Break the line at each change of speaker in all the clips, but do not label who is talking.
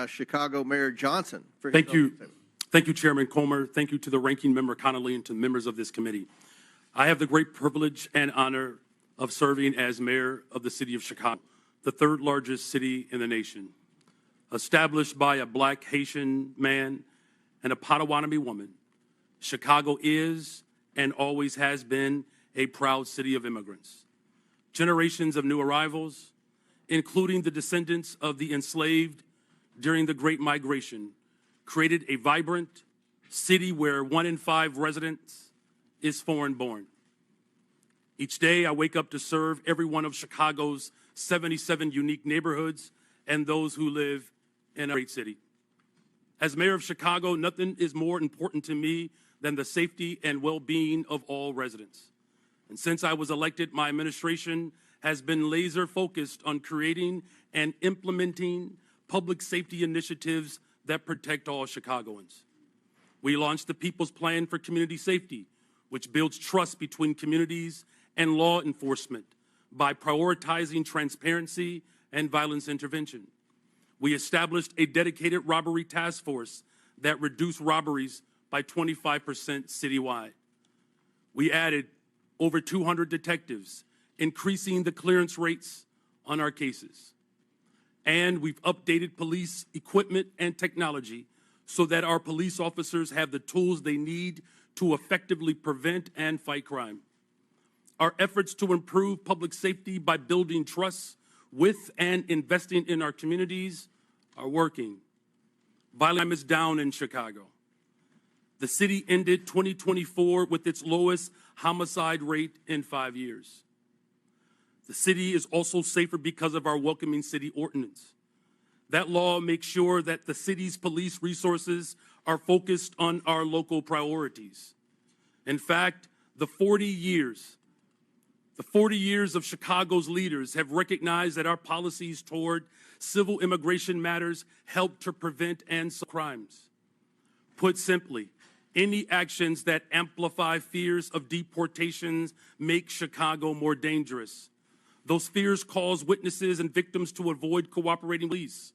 Chicago Mayor Johnson.
Thank you. Thank you, Chairman Comer. Thank you to the ranking member Connolly and to the members of this committee. I have the great privilege and honor of serving as mayor of the city of Chicago, the third largest city in the nation. Established by a Black Haitian man and a Potawatomi woman, Chicago is and always has been a proud city of immigrants. Generations of new arrivals, including the descendants of the enslaved during the Great Migration, created a vibrant city where 1 in 5 residents is foreign-born. Each day, I wake up to serve every one of Chicago's 77 unique neighborhoods and those who live in a great city. As mayor of Chicago, nothing is more important to me than the safety and well-being of all residents. And since I was elected, my administration has been laser-focused on creating and implementing public safety initiatives that protect all Chicagoans. We launched the People's Plan for Community Safety, which builds trust between communities and law enforcement by prioritizing transparency and violence intervention. We established a dedicated robbery task force that reduced robberies by 25% citywide. We added over 200 detectives, increasing the clearance rates on our cases. And we've updated police equipment and technology so that our police officers have the tools they need to effectively prevent and fight crime. Our efforts to improve public safety by building trust with and investing in our communities are working. Violence is down in Chicago. The city ended 2024 with its lowest homicide rate in 5 years. The city is also safer because of our Welcoming City Ordinance. That law makes sure that the city's police resources are focused on our local priorities. In fact, the 40 years of Chicago's leaders have recognized that our policies toward civil immigration matters help to prevent and solve crimes. Put simply, any actions that amplify fears of deportations make Chicago more dangerous. Those fears cause witnesses and victims to avoid cooperating police.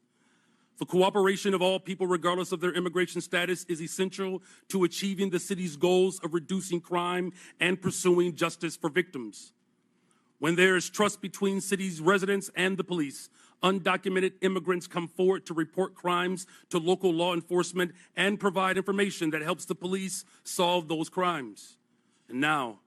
The cooperation of all people, regardless of their immigration status, is essential to achieving the city's goals of reducing crime and pursuing justice for victims. When there is trust between city's residents and the police, undocumented immigrants come forward to report crimes to local law enforcement and provide information that helps the police solve those crimes. And now,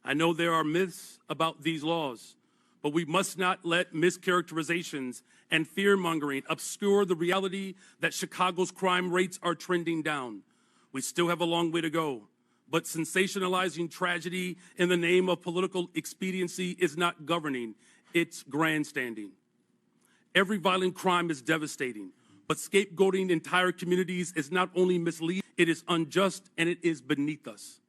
I know there are myths about these laws, but we must not let mischaracterizations and fear-mongering obscure the reality that Chicago's crime rates are trending down. We still have a long way to go, but sensationalizing tragedy in the name of political expediency is not governing, it's grandstanding. Every violent crime is devastating, but scapegoating entire communities is not only misleading, it is unjust and it is beneath us.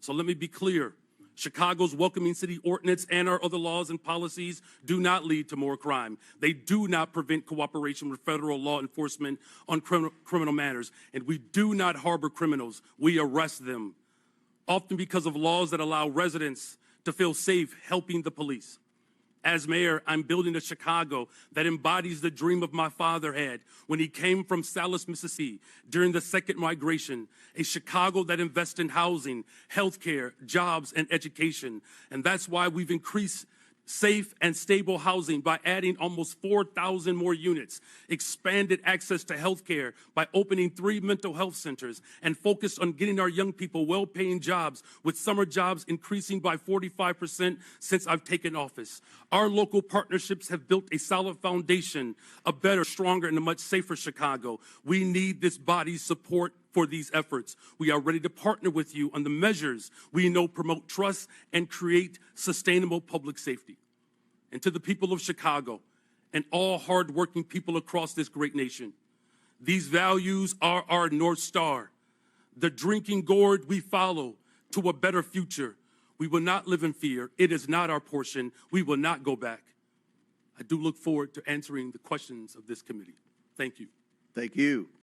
So let me be clear. Chicago's Welcoming City Ordinance and our other laws and policies do not lead to more crime. They do not prevent cooperation with federal law enforcement on criminal matters. And we do not harbor criminals. We arrest them, often because of laws that allow residents to feel safe helping the police. As mayor, I'm building a Chicago that embodies the dream of my father had when he came from Salis, Mississippi during the Second Migration, a Chicago that invests in housing, healthcare, jobs, and education. And that's why we've increased safe and stable housing by adding almost 4,000 more units, expanded access to health care by opening 3 mental health centers, and focused on getting our young people well-paying jobs, with summer jobs increasing by 45% since I've taken office. Our local partnerships have built a solid foundation, a better, stronger, and a much safer Chicago. We need this body's support for these efforts. We are ready to partner with you on the measures we know promote trust and create sustainable public safety. And to the people of Chicago and all hardworking people across this great nation, these values are our North Star, the drinking gourd we follow to a better future. We will not live in fear. It is not our portion. We will not go back. I do look forward to answering the questions of this committee. Thank you.
Thank you.